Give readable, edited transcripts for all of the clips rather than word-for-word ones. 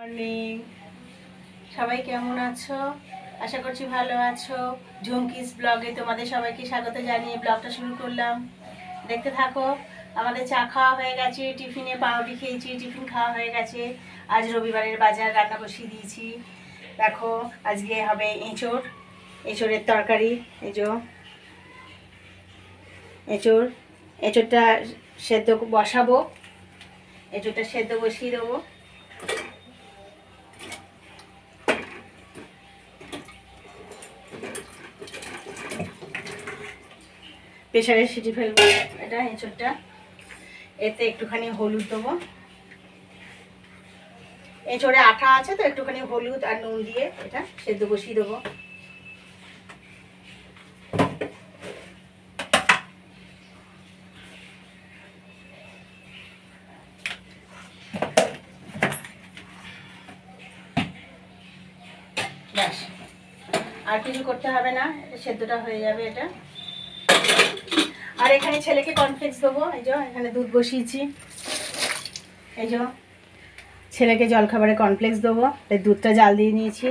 Morning, সবাই কেমন আছো? আশা করছি ভালো আছো। ঝুমকিস ব্লগে তোমাদের সবাইকে স্বাগত জানিয়ে ব্লগটা শুরু করলাম। দেখতে থাকো। আমাদের চা খাওয়া হয়ে গেছে, টিফিনে পাউরুটি খেয়েছি, টিফিন খাওয়া হয়ে গেছে। আজ রবিবারের বাজার রান্না বসিয়ে দিয়েছি। দেখো আজকে হবে এঁচোড়ের তরকারি। এঁচোড়টা সেদ্ধ বসাবো। এঁচোড়টা সেদ্ধ বসিয়ে দেবো। প্রেশারে সিটি ফেলবো এটা এঁচোড়টা। এতে একটুখানি হলুদ দেবো। এঁচোড়ে আঠা আছে তো একটুখানি হলুদ আর নুন দিয়ে এটা সেদ্ধ বসিয়ে দেবো। ব্যাস, আর কিছু করতে হবে না, সেদ্ধটা হয়ে যাবে এটা। আর এখানে ছেলেকে কর্নফ্লেক্স দেবো। এই যে এখানে দুধ বসিয়েছি। এই যে ছেলেকে জলখাবারে কর্নফ্লেক্স দেবো, তাই দুধটা জাল দিয়ে নিয়েছি।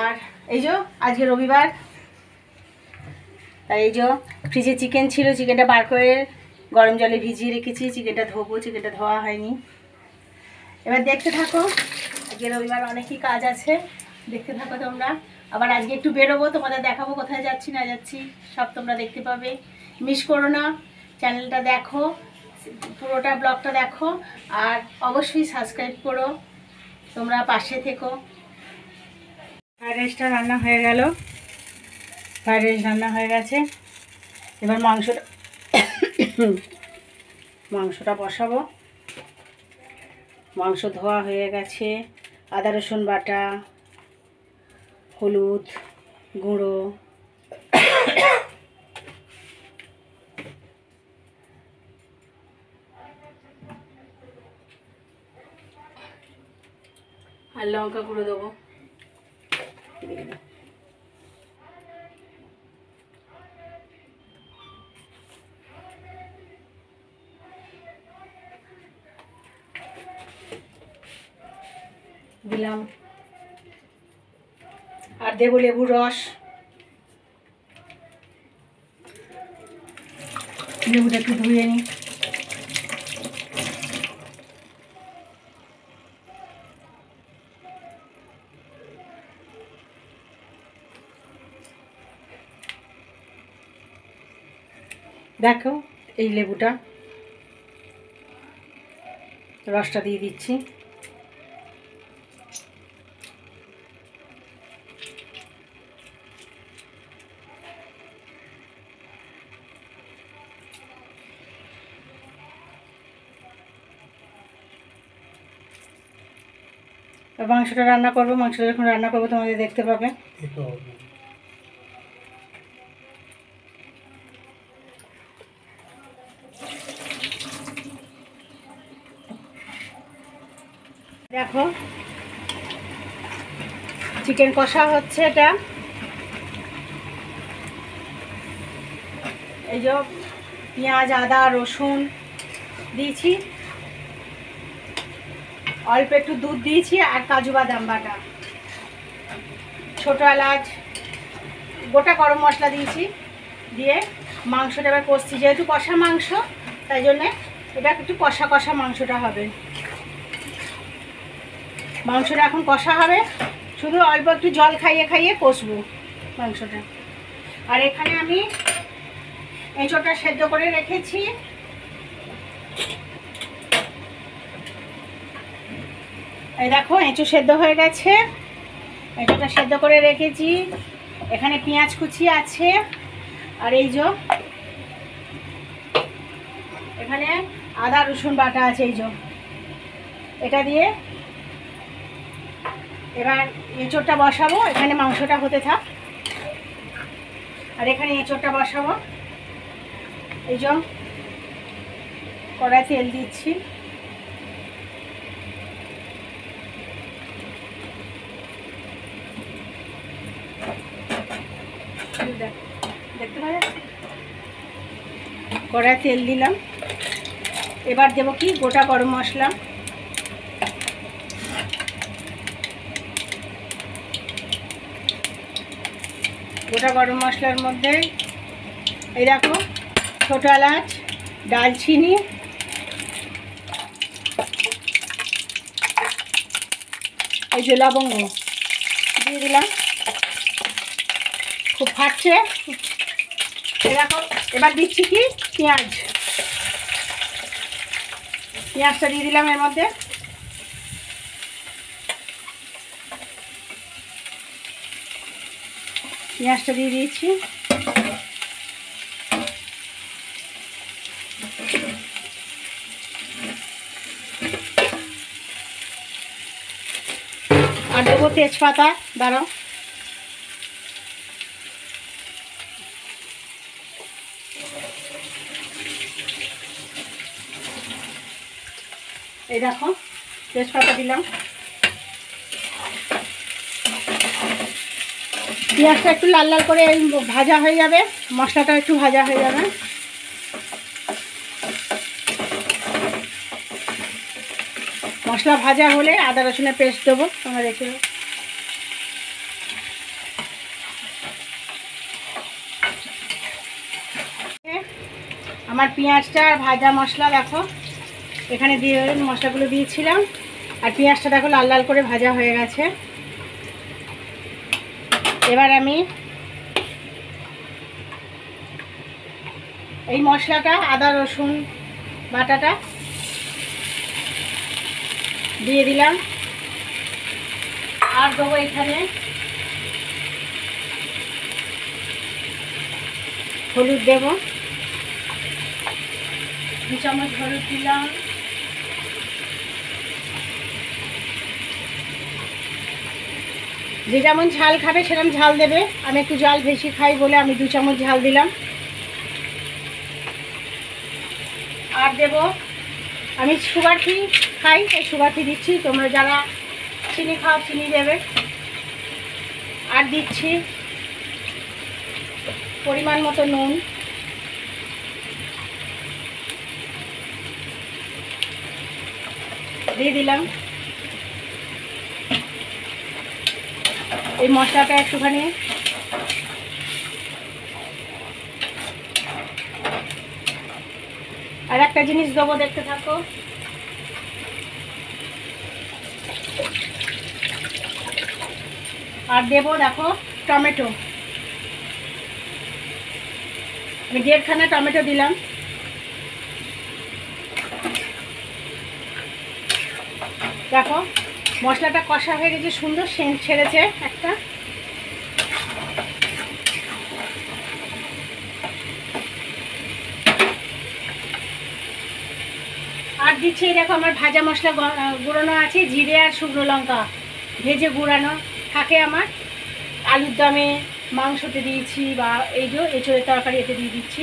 আর এই যে আজকে রবিবার, তাই এই যে ফ্রিজে চিকেন ছিল, চিকেনটা বার করে গরম জলে ভিজিয়ে রেখেছি। চিকেনটা ধোবো, চিকেনটা ধোয়া হয়নি। এবার দেখতে থাকো। আজকে রবিবার অনেকই কাজ আছে, দেখতে থাকো তোমরা। আবার আজকে একটু বেরোবো, তোমাদের দেখাবো কোথায় যাচ্ছি না যাচ্ছি, সব তোমরা দেখতে পাবে। মিস করো না, চ্যানেলটা দেখো, পুরোটা ব্লগটা দেখো। আর অবশ্যই সাবস্ক্রাইব করো, তোমরা পাশে থেকো। ফ্রাইড রাইসটা রান্না হয়ে গেল, ফ্রাইড রাইস রান্না হয়ে গেছে। এবার মাংসটা বসাবো। মাংস ধোয়া হয়ে গেছে। আদা রসুন বাটা, হলুদ গুঁড়ো, আর লঙ্কা গুঁড়ো দেবো। দিলাম আর দেবো লেবুর রস। লেবুটা একটু ধুয়ে নিই। দেখো এই লেবুটা, রসটা দিয়ে দিচ্ছি। মাংসটা রান্না করবো, মাংসটা যখন রান্না করবো তোমাদের দেখতে পাবে। দেখো চিকেন কষা হচ্ছে। এটা এই যে পেঁয়াজ আদা রসুন দিয়েছি, অল্প একটু দুধ দিয়েছি, আর কাজু বাদাম বাটা, ছোটো এলাচ, গোটা গরম মশলা দিয়েছি। দিয়ে মাংসটা এবার কষছি। যেহেতু কষা মাংস, তাই জন্যে এটা একটু কষা কষা মাংসটা হবে। মাংসটা এখন কষা হবে, শুধু অল্প একটু জল খাইয়ে খাইয়ে কষবো মাংসটা। আর এখানে আমি এঁচোড়টা সেদ্ধ করে রেখেছি। এই দেখো এঁচোড় সেদ্ধ হয়ে গেছে, এঁচোড়টা সেদ্ধ করে রেখেছি। এখানে পেঁয়াজ কুচি আছে, আর এই যে এখানে আদা রসুন বাটা আছে। এই যে এটা দিয়ে এবার এঁচোড়টা বসাবো। এখানে মাংসটা হতে থাক, আর এখানে এঁচোড়টা বসাবো। এই যে কড়াই তেল দিচ্ছি। দেখতে পাচ্ছ, কড়াই তেল দিলাম। এবার দেবো কি গোটা গরম মশলা, গোটা গরম মশলার মধ্যে এই দেখো ছোটো এলাচ, দালচিনি, এই যে লবঙ্গ দিয়ে দিলাম, খুব ফাটছে। এরকম এবার দিচ্ছি কি পেঁয়াজ, পেঁয়াজটা দিয়ে দিলাম এর মধ্যে, পেঁয়াজটা দিয়ে দিয়েছি। আর দেবো তেজপাতা, দাঁড়াও, এই দেখো তেজপাতা দিলাম। পেঁয়াজটা একটু লাল লাল করে ভাজা হয়ে যাবে, মশলাটা একটু ভাজা হয়ে যাবে। মশলা ভাজা হলে আদা রসুনের পেস্ট দেবো, তোমরা দেখে নাও। আমার পেঁয়াজটা ভাজা মশলা দেখো এখানে দিয়ে মশলাগুলো দিয়েছিলাম, আর পেঁয়াজটা দেখো লাল লাল করে ভাজা হয়ে গেছে। এবার আমি এই মশলাটা আদা রসুন বাটাটা দিয়ে দিলাম, আর দেবো এখানে হলুদ, দেব 2 চামচ হলুদ দিলাম, যে যেমন ঝাল খাবে সেরকম ঝাল দেবে, আমি একটু ঝাল বেশি খাই বলে আমি 2 চামচ ঝাল দিলাম। আর দেব, আমি সুগার ফ্রি খাই তাই সুগার ফ্রি দিচ্ছি, তোমরা যারা চিনি খাও চিনি দেবে। আর দিচ্ছি পরিমাণ মতো নুন, দিয়ে দিলাম। এই মশলাটা একটুখানি আর একটা জিনিস দেবো, দেখতে থাকো। আর দেবো দেখো টমেটো, আমি 1.5 খানা টমেটো দিলাম। দেখো মশলাটা কষা হয়ে গেছে, সুন্দর সেন্ট ছেড়েছে একটা। আর দিচ্ছি দেখো আমার ভাজা মশলা গুঁড়ানো আছে, জিরে আর শুকনো লঙ্কা ভেজে গুঁড়ানো থাকে আমার, আলুর দমে মাংসতে দিয়েছি বা এই যে এঁচোড়ের তরকারি এতে দিয়ে দিচ্ছি।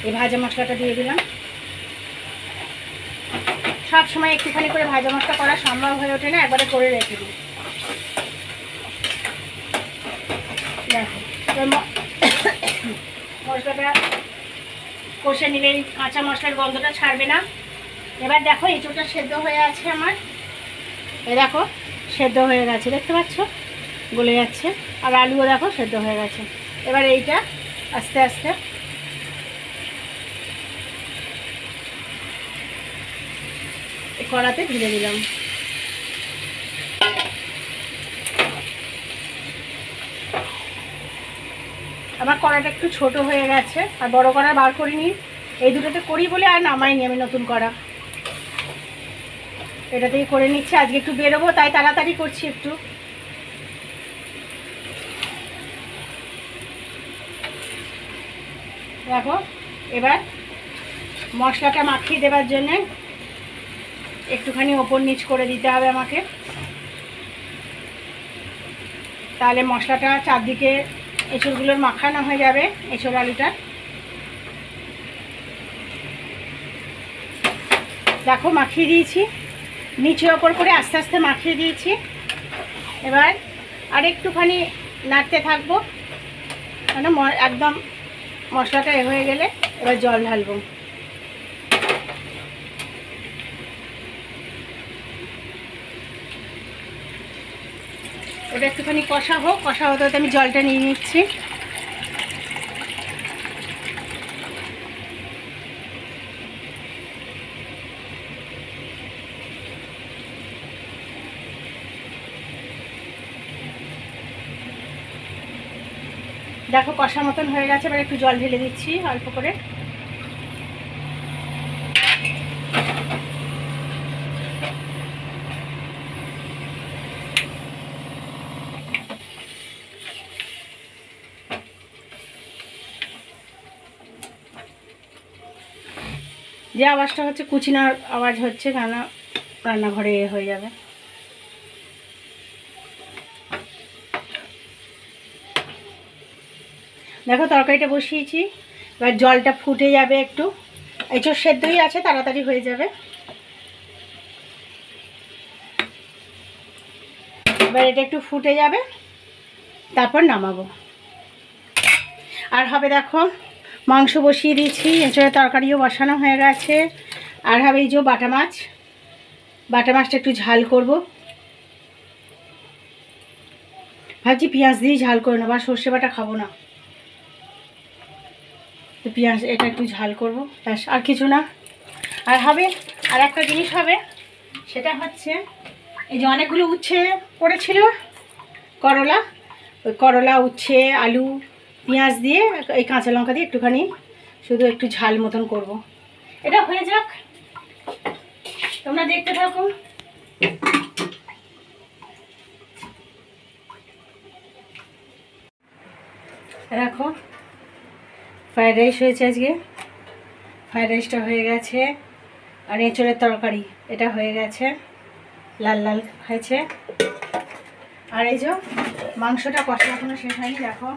এই ভাজা মশলাটা দিয়ে দিলাম। সব সময় একটুখানি করে ভাজা মশলা করা সম্ভব হয়ে ওঠে না, একবারে করে রেখে দিই। দেখো মশলাটা কষে নিলে কাঁচা মশলার গন্ধটা ছাড়বে না। এবার দেখো এঁচোড়টা সেদ্ধ হয়ে আছে আমার, এ দেখো সেদ্ধ হয়ে গেছে, দেখতে পাচ্ছ গলে যাচ্ছে, আর আলুও দেখো সেদ্ধ হয়ে গেছে। এবার এইটা আস্তে আস্তে কড়াতে ঢেলে দিলাম। আমার কড়াটা একটু ছোট হয়ে গেছে, আর বড় কড়া বার করিনি, এই দুটোতে করি বলে আর নামাইনি আমি নতুন কড়া, এটাতেই করে নিচ্ছি। আজকে একটু বেরোবো তাই তাড়াতাড়ি করছি একটু। দেখো এবার মশলাটা মাখিয়ে দেওয়ার জন্যে একটুখানি ওপর নিচ করে দিতে হবে আমাকে, তাহলে মশলাটা চারদিকে এঁচোড়গুলোর মাখানো হয়ে যাবে, এঁচোড় আলুটা। দেখো মাখিয়ে দিয়েছি, নিচে ওপর করে আস্তে আস্তে মাখিয়ে দিয়েছি। এবার আর একটুখানি নাড়তে থাকবো, মানে একদম মশলাটা হয়ে গেলে এবার জল ঢালবো। ওটা একটুখানি কষা হোক, কষা হতে হতে আমি জলটা নিয়ে নিচ্ছি। দেখো কষা মতন হয়ে গেছে, এবার একটু জল ঢেলে দিচ্ছি অল্প করে। যে আওয়াজটা হচ্ছে কুচিনার আওয়াজ হচ্ছে, কেন রান্নাঘরে হয়ে যাবে। দেখো তরকারিটা বসিয়েছি, এবার জলটা ফুটে যাবে একটু, এঁচোড় সেদ্ধই আছে, তাড়াতাড়ি হয়ে যাবে। এবার এটা একটু ফুটে যাবে, তারপর নামাবো। আর হবে দেখো মাংস বসিয়ে দিয়েছি, এঁচোড়ের তরকারিও বসানো হয়ে গেছে। আর হবে এই যে বাটা মাছ, বাটা মাছটা একটু ঝাল করব, ভাবছি পেঁয়াজ দিয়েই ঝাল করে নেবো, আর সর্ষে বাটা খাবো না, তো পেঁয়াজ এটা একটু ঝাল করব, ব্যাস আর কিছু না। আর হবে আর একটা জিনিস হবে, সেটা হচ্ছে এই যে অনেকগুলো উচ্ছে পড়েছিল করলা, ওই করলা উচ্ছে আলু পেঁয়াজ দিয়ে এই কাঁচা লঙ্কা দিয়ে একটুখানি শুধু একটু ঝাল মতন করব। এটা হয়ে যাক, তোমরা দেখতে থাকো। দেখো ফ্রাইড রাইস হয়েছে আজকে, ফ্রাইড রাইসটা হয়ে গেছে, আর এঁচোড়ের তরকারি এটা হয়ে গেছে, লাল লাল হয়েছে। আর এই যে মাংসটা কষা এখনো শেষ হয়নি, দেখো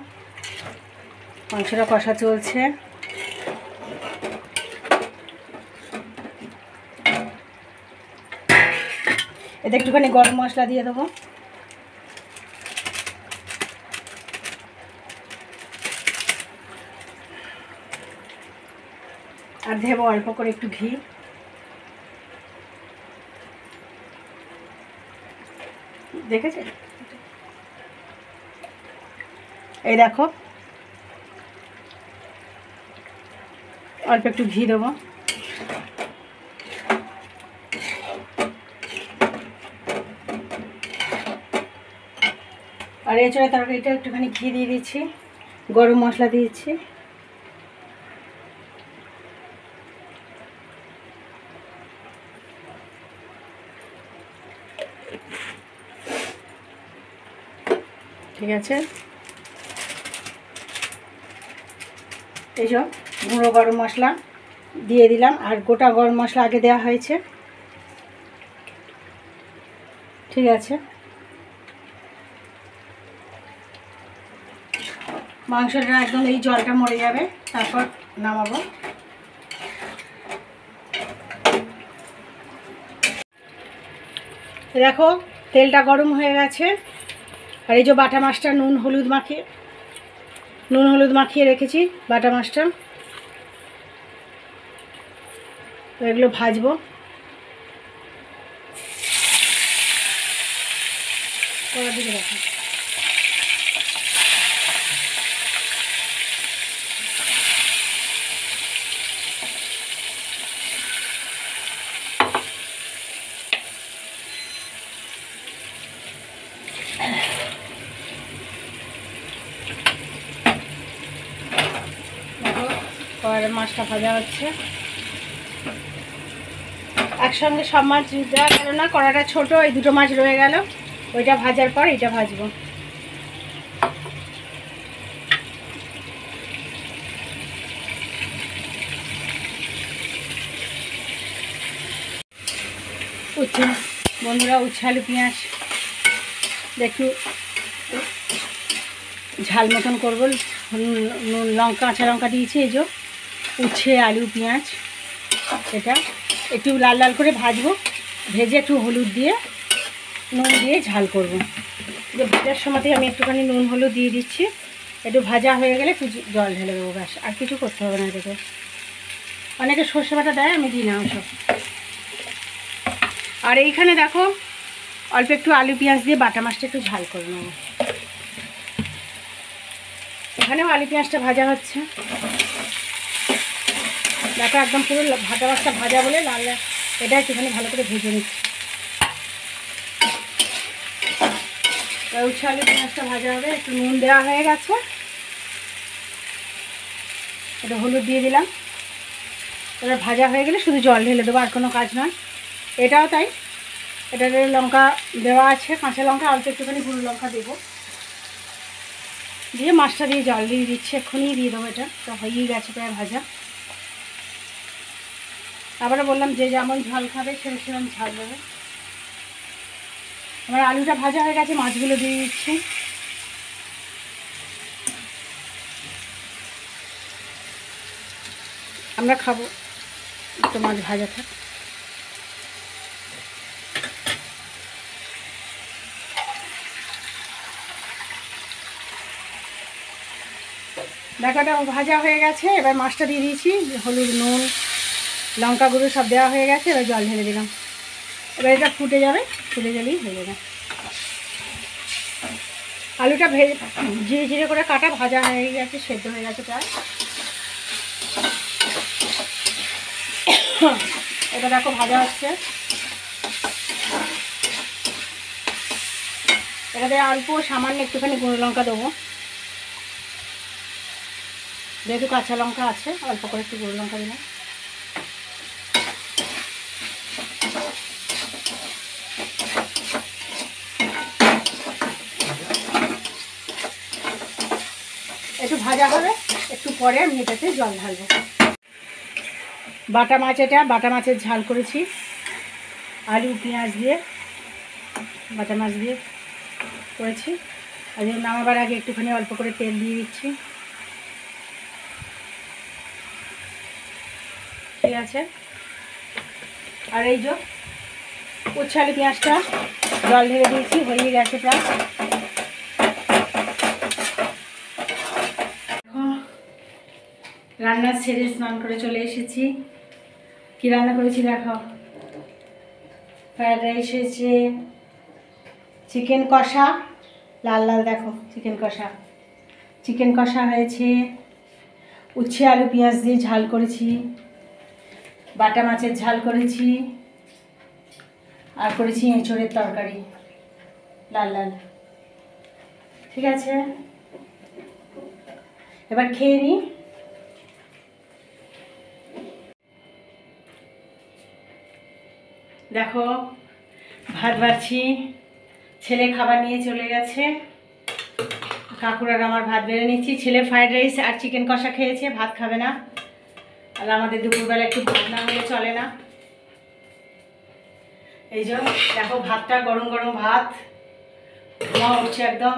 মাংসটা কষা চলছে। এতে একটুখানি গরম মশলা দিয়ে দেবো, আর দেবো অল্প করে একটু ঘি। দেখেছে এই দেখো অল্প একটু ঘি দেবো। আর এছাড়া তরকারিটা একটুখানি ঘি দিয়ে দিচ্ছি, গরম মশলা দিয়েছি। ঠিক আছে, এইসব গুঁড়ো গরম মশলা দিয়ে দিলাম, আর গোটা গরম মশলা আগে দেওয়া হয়েছে। ঠিক আছে, মাংসটা একদম এই জলটা মরে যাবে, তারপর নামাবো। দেখো তেলটা গরম হয়ে গেছে, আর এই যে বাটা মাছটা নুন হলুদ মাখিয়ে রেখেছি, বাটা মাছটা এগুলো ভাজবো। কড়ার দিকে রাখো। দেখো কড়াইয়ের মাছটা ভাজা হচ্ছে, একসঙ্গে সব মাছ দেওয়া গেল না, কড়াটা ছোট, এই দুটো মাছ রয়ে গেল, ওইটা ভাজার পর এটা ভাজবো। উচ্ছে বন্ধুরা, উচ্ছে আলু পেঁয়াজ একটু ঝাল মতন করবো, নুন লঙ্কা কাঁচা লঙ্কা দিয়েছি, এই যে উচ্ছে আলু পেঁয়াজ এটা একটু লাল লাল করে ভাজবো, ভেজে একটু হলুদ দিয়ে নুন দিয়ে ঝাল করব। যে ভাজার সময়তেই আমি একটুখানি নুন হলুদ দিয়ে দিচ্ছি, একটু ভাজা হয়ে গেলে একটু জল ঢেলে দেবো, ব্যাস আর কিছু করতে হবে না এটাকে। অনেকে সর্ষে বাটা দেয়, আমি দিই না ওসব। আর এইখানে দেখো অল্প একটু আলু পেঁয়াজ দিয়ে বাটা মাছটা একটু ঝাল করে নেব। এখানেও আলু পেঁয়াজটা ভাজা হচ্ছে। দেখো একদম পুরো ভাজা মাছটা ভাজা বলে লাল এটা একটুখানি ভালো করে ভেজে নিচ্ছি। উচ্ছে আলু পেঁয়াজটা ভাজা হবে, একটু নুন দেওয়া হয়ে গেছে, একটু হলুদ দিয়ে দিলাম। এবার ভাজা হয়ে গেলে শুধু জল ঢেলে দেবো, আর কোনো কাজ নয়। এটাও তাই, এটাতে লঙ্কা দেওয়া আছে, কাঁচা লঙ্কা, অল্প একটুখানি গুঁড়ো লঙ্কা দেবো, দিয়ে মাছটা দিয়ে জল দিয়ে দিচ্ছি, এক্ষুনি দিয়ে দেবো। এটা তো হয়েই গেছে প্রায় ভাজা। আবারও বললাম যে যেমন ঝাল খাবে সেরকম ঝাল দেবে। আমার আলুটা ভাজা হয়ে গেছে, মাছগুলো দিয়ে দিচ্ছি। আমরা খাবো, একটু মাছ ভাজা থাক। দেখাটা ভাজা হয়ে গেছে, এবার মাছটা দিয়ে দিয়েছি। হলুদ, নুন, লঙ্কা গুঁড়ো সব দেওয়া হয়ে গেছে, এবার জল ঢেলে দিলাম। এবার এটা ফুটে যাবে, ফুটে গেলেই হয়ে যাবে। আলুটা জিরে জিরে করে কাটা, ভাজা হয়ে গেছে, সেদ্ধ হয়ে গেছে প্রায়। এটা দেখো ভাজা হচ্ছে। এটাতে অল্প সামান্য একটুখানি গুঁড়ো লঙ্কা দেবো, যেহেতু কাঁচা লঙ্কা আছে অল্প করে একটু গুঁড়ো লঙ্কা দিলাম। একটু ভাজা হবে, একটু পরে আমি এটাতে জল ঢালবো। বাটা মাছ, এটা বাটা মাছের ঝাল করেছি আলু পেঁয়াজ দিয়ে, বাটা মাছ দিয়ে করেছি। আর নামাবার আগে একটুখানি অল্প করে তেল দিয়ে দিচ্ছি। ঠিক আছে। আর এই যে উচ্ছে আলু পেঁয়াজটা জল ঢেলে দিয়েছি, হয়ে গেছে প্রায়। রান্না ছেড়ে স্নান করে চলে এসেছি। কি রান্না করেছি দেখাও। ফ্রায়েড রাইস হয়েছে, চিকেন কষা, লাল লাল দেখো চিকেন কষা, চিকেন কষা হয়েছে, উচ্ছে আলু পেঁয়াজ দিয়ে ঝাল করেছি, বাটা মাছের ঝাল করেছি, আর করেছি এঁচোড়ের তরকারি লাল লাল। ঠিক আছে, এবার খেয়ে নিই। দেখো ভাত বাড়ছি, ছেলে খাবার নিয়ে চলে গেছে, কাকুর আর আমার ভাত বেড়ে নিচ্ছি। ছেলে ফ্রায়েড রাইস আর চিকেন কষা খেয়েছে, ভাত খাবে না। আর আমাদের দুপুরবেলা একটু ভাত না হলে চলে না। এই যে দেখো ভাতটা, গরম গরম ভাত, ধোঁয়া উঠছে একদম।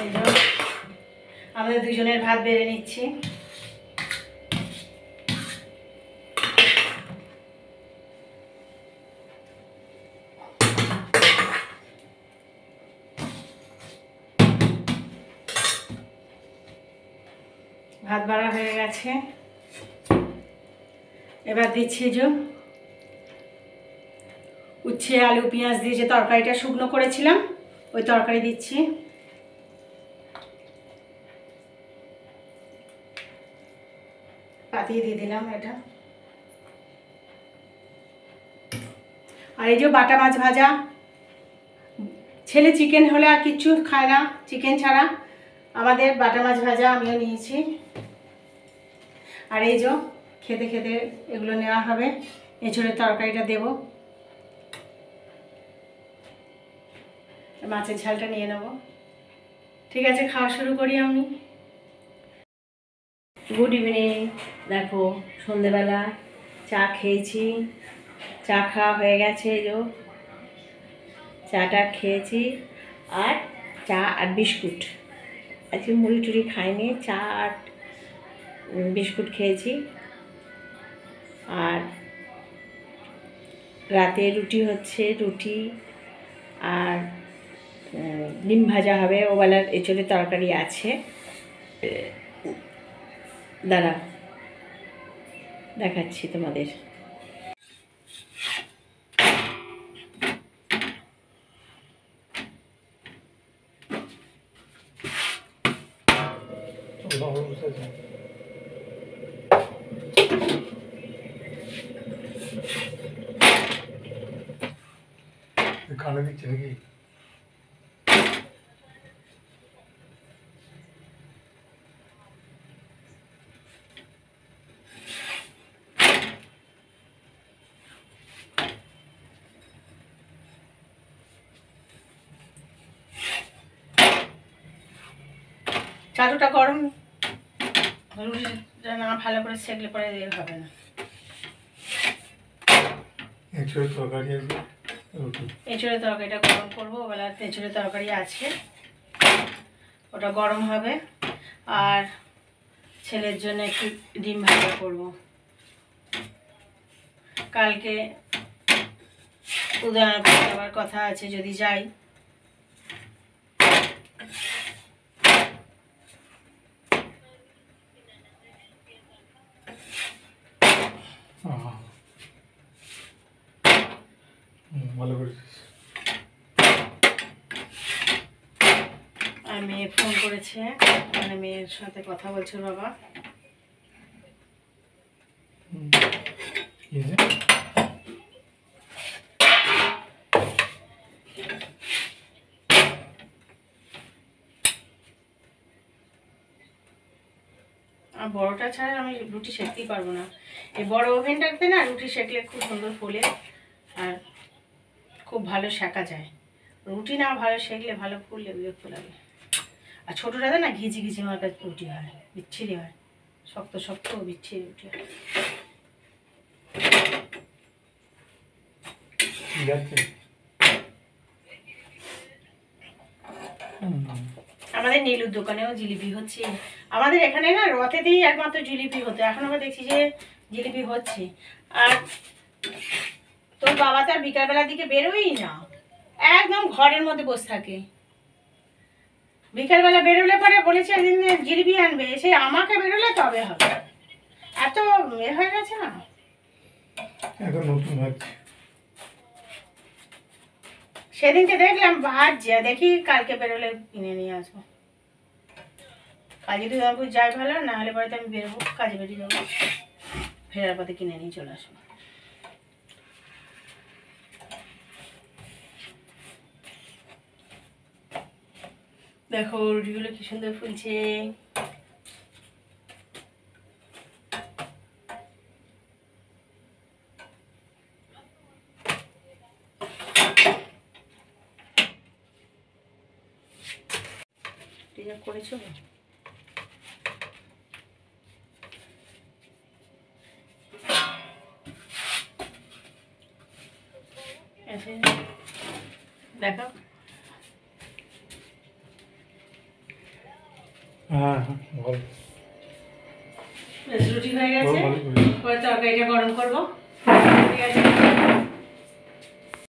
এই যে আমাদের দুজনের ভাত বেড়ে নিচ্ছি। ভাত বাড়া হয়ে গেছে, এবার দিচ্ছি যে উচ্ছে আলু পেঁয়াজ দিয়ে যে তরকারিটা শুকনো করেছিলাম ওই তরকারি দিচ্ছি। পাতিয়ে দিয়ে দিলাম এটা। আর এই যে বাটা মাছ ভাজা, ছেলে চিকেন হলে আর কিচ্ছু খায় না, চিকেন ছাড়া আমাদের বাটা মাছ ভাজা আমিও নিয়েছি। আর এই যে খেতে খেতে এগুলো নেওয়া হবে। এঁচোড়ের তরকারিটা দেব, মাছের ঝালটা নিয়ে নেব। ঠিক আছে, খাওয়া শুরু করি আমি। Good evening. দেখো সন্ধেবেলা চা খেয়েছি, চা খাওয়া হয়ে গেছে। এই যে চাটা খেয়েছি, আর চা আর বিস্কুট, আজকে মুড়ি টুড়ি খাইনি, চা আর বিস্কুট খেয়েছি। আর রাতে রুটি হচ্ছে, রুটি আর ডিম ভাজা হবে। ওবেলার এঁচোড়ের তরকারি আছে, দাঁড়া দেখাচ্ছি তোমাদের। কানে দিচ্ছে নাকি? চাটুটা গরম, রুটিটা না ভালো করে সেকলে পরে হবে না। এঁচড়ের তরকারি আছে, রুটি। এঁচড়ের তরকারিটা গরম করবো, ওবেলা এঁচড়ের তরকারি আছে, ওটা গরম হবে। আর ছেলের জন্য একটু ডিম ভাজা করবো। কালকে উদয়নপুর যাওয়ার কথা আছে, যদি যাই। ভালো করেছিস। আর মেয়ে ফোন করেছে, মানে মেয়ের সাথে কথা বলছে বাবা। আর বড়টা ছাড়া আমি রুটি সেঁকতেই পারবো না। এই বড় ওভেনটাতে না রুটি সেঁকলে খুব সুন্দর ফোলে আর খুব ভালো সেঁকা যায়। রুটি না ভালো সেঁকলে ভালো ফুললে বিরক্ত লাগে। আর ছোটোটাতে না ঘিচি ঘিচি আমার কাছে রুটি হয়, বিচ্ছিরি হয়, শক্ত শক্ত বিচ্ছিরি রুটি হয়। আমাদের নীলুর দোকানেও জিলিপি হচ্ছে। আমাদের এখানে না রথেতেই একমাত্র জিলিপি হতো, এখন আবার দেখছি যে জিলিপি হচ্ছে। আর তোর বাবা তো আর বিকালবেলার দিকে বেরোই না, একদম ঘরের মধ্যে বসে থাকে। বিকালবেলা বেরোলে পরে বলেছে একদিন জিলিপি আনবে, সে আমাকে বেরোলে তবে হবে। এত এ হয়ে গেছে না, এখন নতুন হচ্ছে। সেদিনকে দেখলাম ভাজছে, দেখি কালকে বেরোলে কিনে নিয়ে আসবো। কাজে যদি বাবু যাই ভালো, না হলে পরে তো আমি বেরোবো, কাজে বেরিয়ে যাবো, ফেরার পথে কিনে নিয়ে চলে আসবো। দেখো রুটিগুলো কি সুন্দর ফুলছে। করেছো দেখো। রুটি হয়ে গেছে, পরে তরকারিটা গরম করবো। ঠিক আছে।